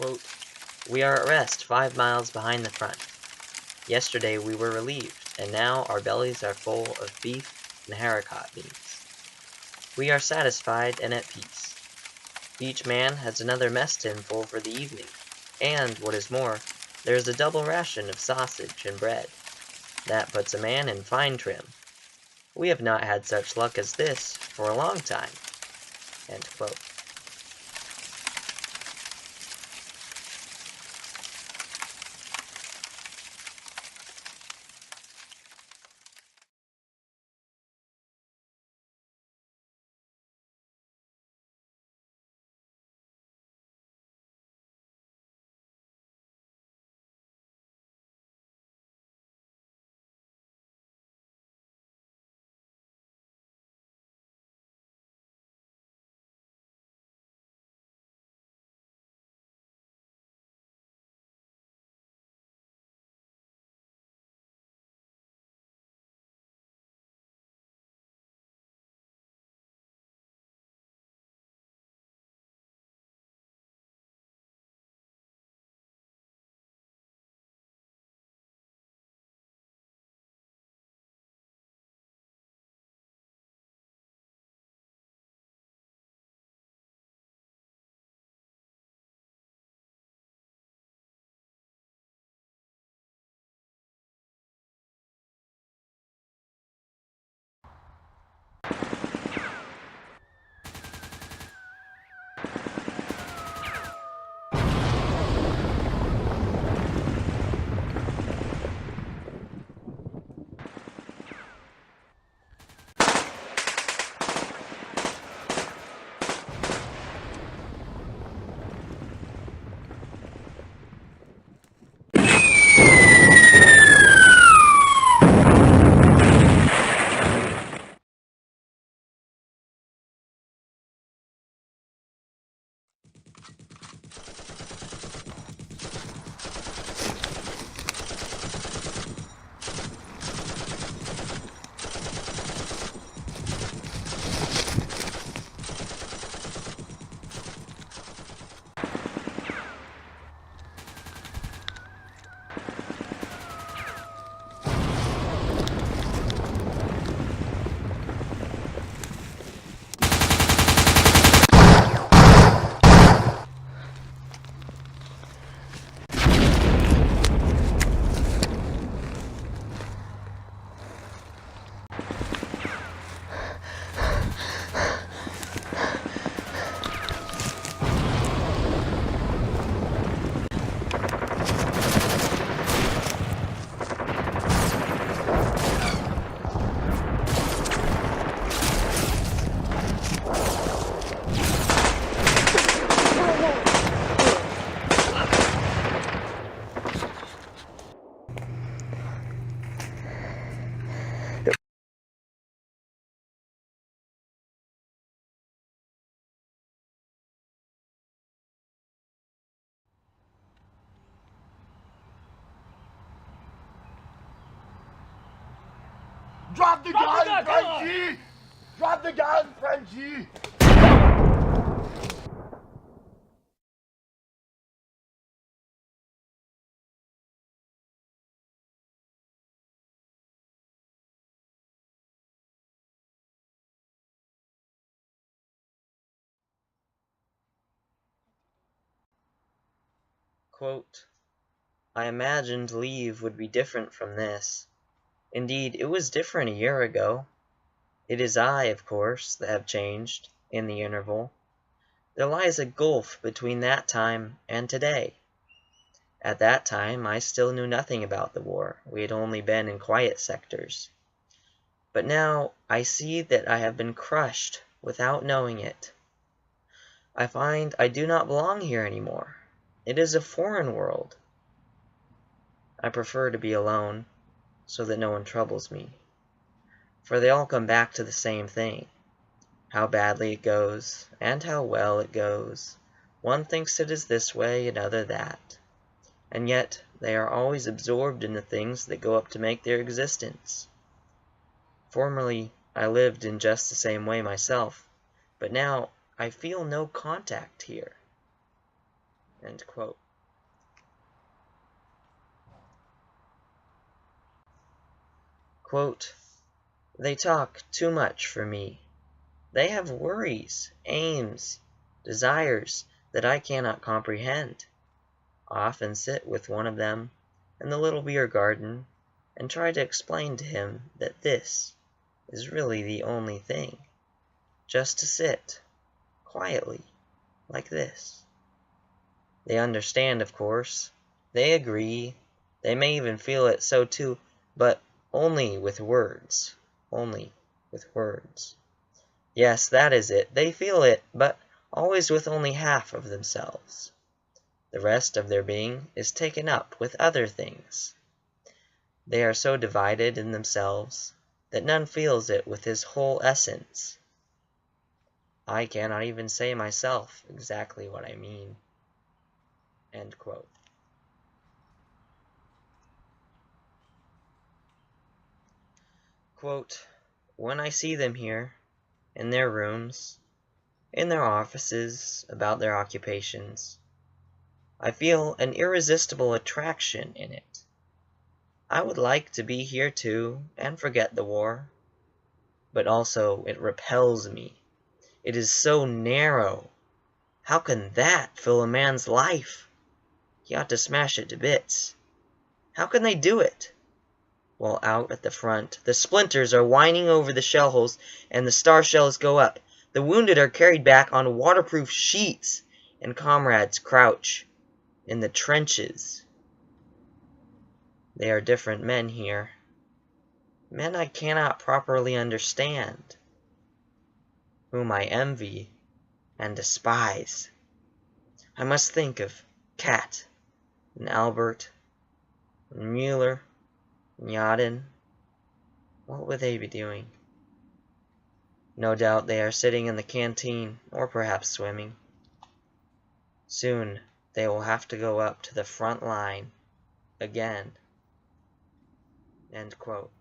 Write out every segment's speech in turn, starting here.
Quote, "We are at rest 5 miles behind the front. Yesterday we were relieved, and now our bellies are full of beef and haricot beans. We are satisfied and at peace. Each man has another mess tin full for the evening, and, what is more, there is a double ration of sausage and bread. That puts a man in fine trim. We have not had such luck as this for a long time." End quote. Drop the gun, Frenchie! Drop the gun, Frenchie! Quote, "I imagined leave would be different from this. Indeed, it was different a year ago. It is I, of course, that have changed, in the interval. There lies a gulf between that time and today. At that time I still knew nothing about the war. We had only been in quiet sectors. But now I see that I have been crushed without knowing it. I find I do not belong here any more. It is a foreign world. I prefer to be alone, so that no one troubles me. For they all come back to the same thing. How badly it goes, and how well it goes. One thinks it is this way, another that. And yet they are always absorbed in the things that go up to make their existence. Formerly I lived in just the same way myself, but now I feel no contact here. End quote. Quote, they talk too much for me. They have worries, aims, desires that I cannot comprehend. I often sit with one of them in the little beer garden and try to explain to him that this is really the only thing, just to sit, quietly, like this. They understand, of course. They agree. They may even feel it so too, but only with words. Only with words. Yes, that is it. They feel it, but always with only half of themselves. The rest of their being is taken up with other things. They are so divided in themselves that none feels it with his whole essence. I cannot even say myself exactly what I mean. End quote. Quote, when I see them here, in their rooms, in their offices, about their occupations, I feel an irresistible attraction in it. I would like to be here too, and forget the war. But also it repels me. It is so narrow. How can that fill a man's life? He ought to smash it to bits. How can they do it? While out at the front, the splinters are whining over the shell holes, and the star shells go up. The wounded are carried back on waterproof sheets, and comrades crouch in the trenches. They are different men here. Men I cannot properly understand, whom I envy and despise. I must think of Kat, and Albert, and Mueller, and Yadin. What would they be doing? No doubt they are sitting in the canteen, or perhaps swimming. Soon they will have to go up to the front line again. End quote.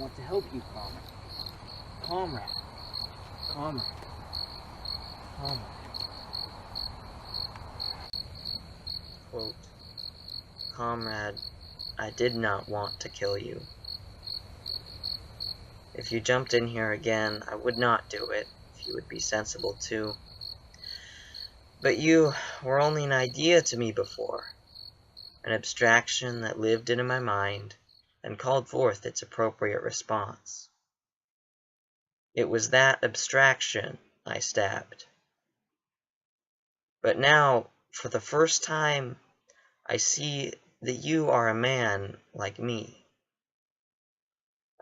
want to help you, comrade. Comrade. Comrade. Comrade. Quote, Comrade, I did not want to kill you. If you jumped in here again, I would not do it, if you would be sensible too. But you were only an idea to me before, an abstraction that lived in my mind and called forth its appropriate response. It was that abstraction I stabbed. But now, for the first time, I see that you are a man like me.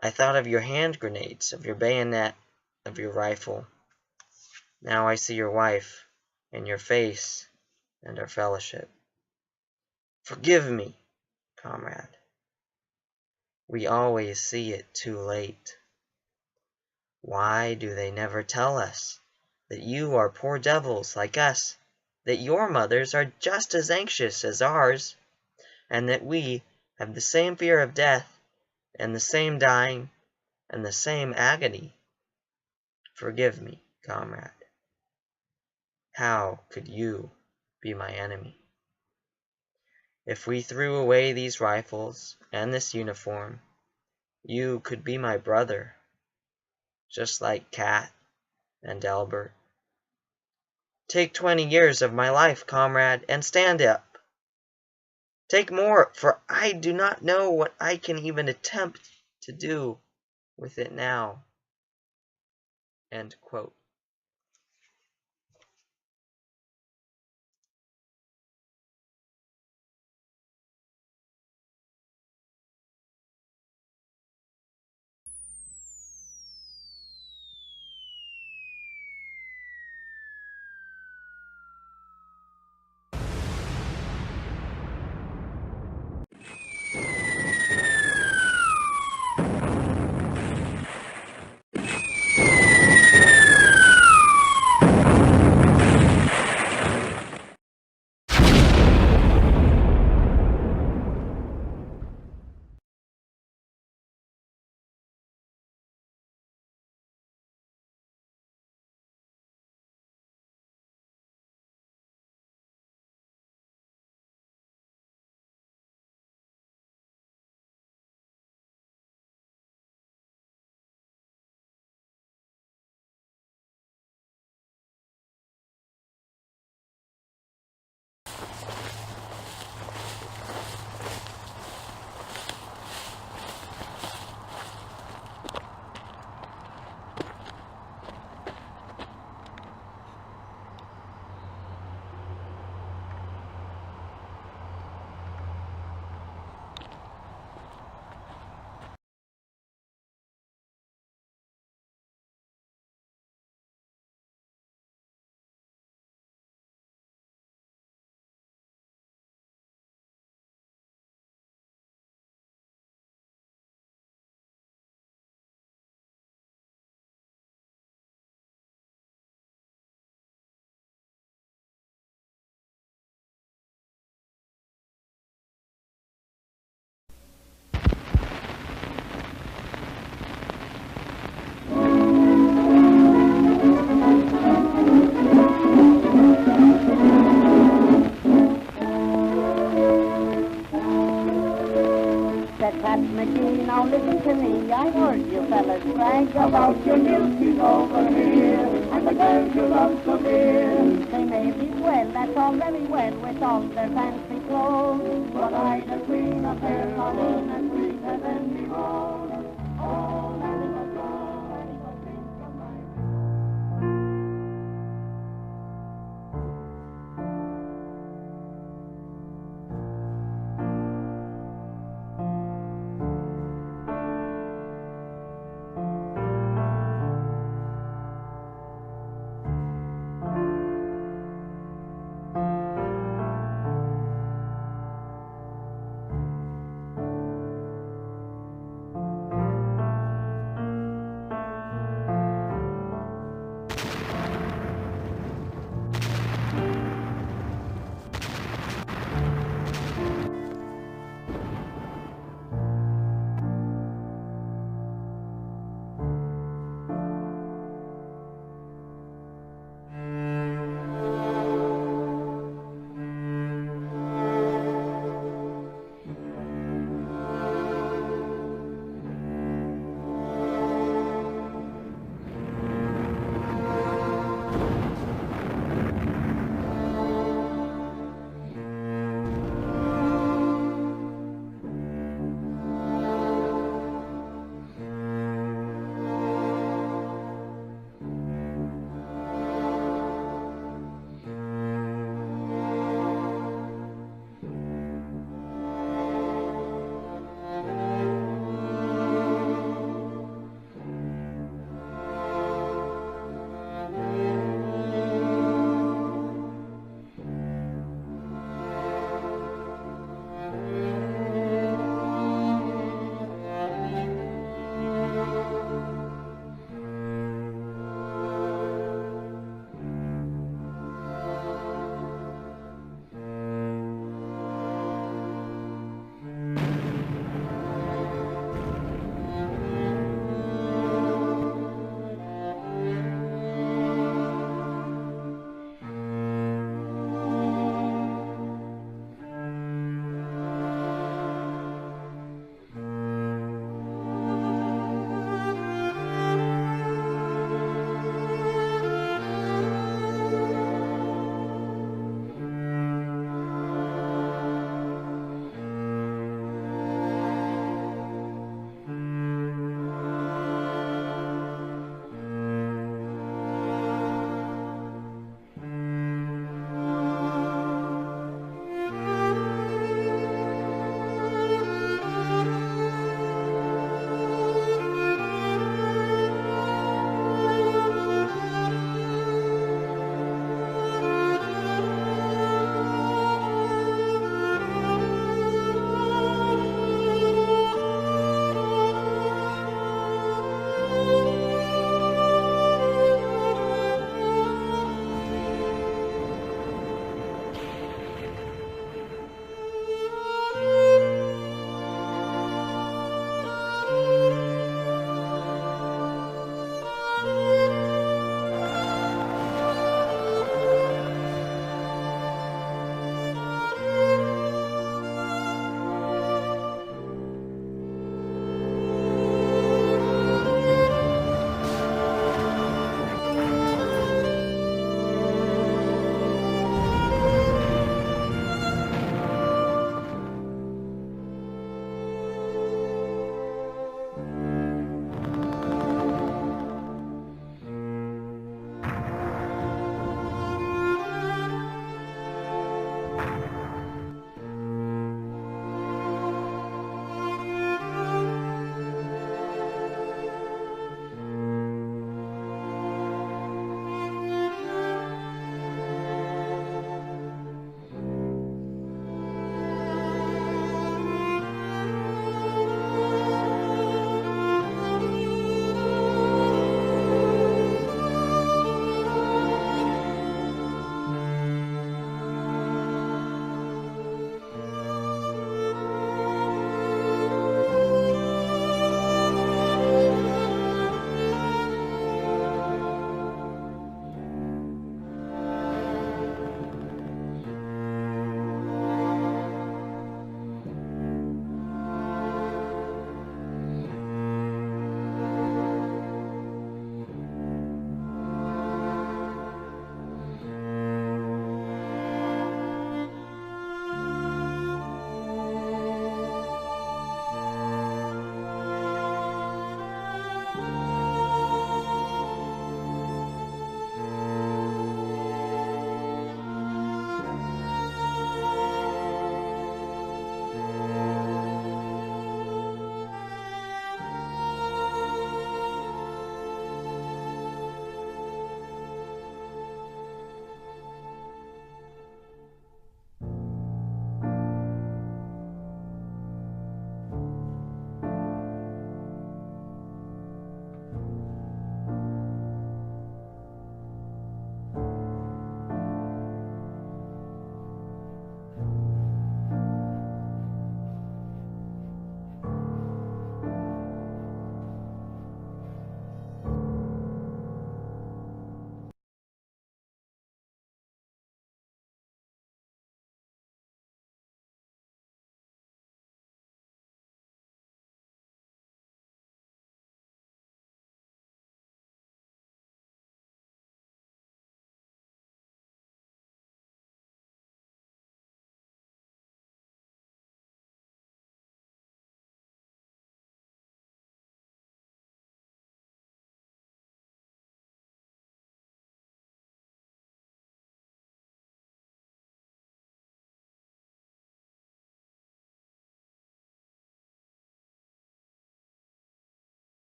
I thought of your hand grenades, of your bayonet, of your rifle. Now I see your wife, and your face, and our fellowship. Forgive me, comrade. We always see it too late. Why do they never tell us that you are poor devils like us, that your mothers are just as anxious as ours, and that we have the same fear of death, and the same dying, and the same agony? Forgive me, comrade. How could you be my enemy? If we threw away these rifles and this uniform, you could be my brother, just like Kat and Albert. Take 20 years of my life, comrade, and stand up. Take more, for I do not know what I can even attempt to do with it now. End quote. Now listen to me, I heard you fellas brag about your beauties over here, and the girls you love so dear. They may be swell, that's all very well, with all their fancy clothes, but I'd a queen of their loving and sweeter than me rose. Oh, Nanny was wrong, Nanny was drink from my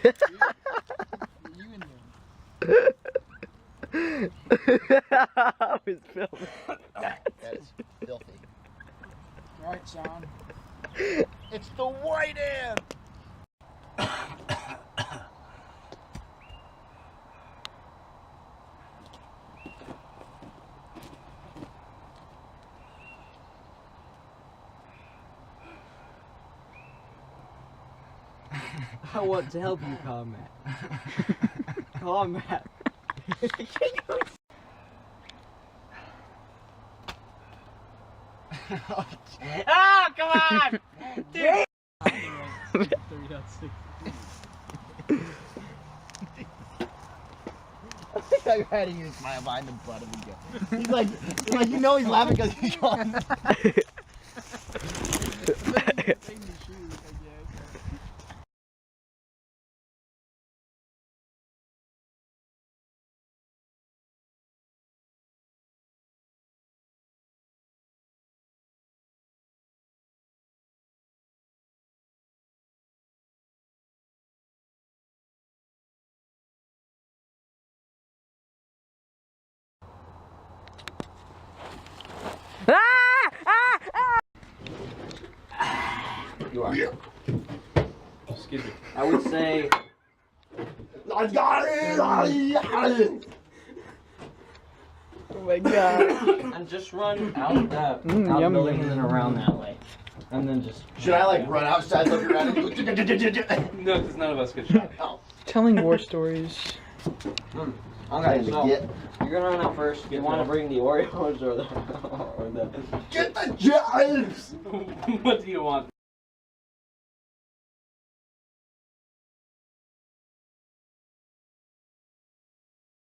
You and them. I was filming. That is filthy. Alright, Sean. It's the white ant! I want to help you, combat. Combat. Ah, come on! Dude. 3.6. I think I had to use my behind the butt of him again. He's like, you know he's laughing because he's gone. You are. Excuse me. I would say. I got it! Oh my god. And just run out that building and then around that way. And then just. Should I like run outside looking around and No, because none of us could shot. Oh. Telling war stories. Okay, so get you're gonna run out first. You want to bring the Oreos or the the chips! What do you want?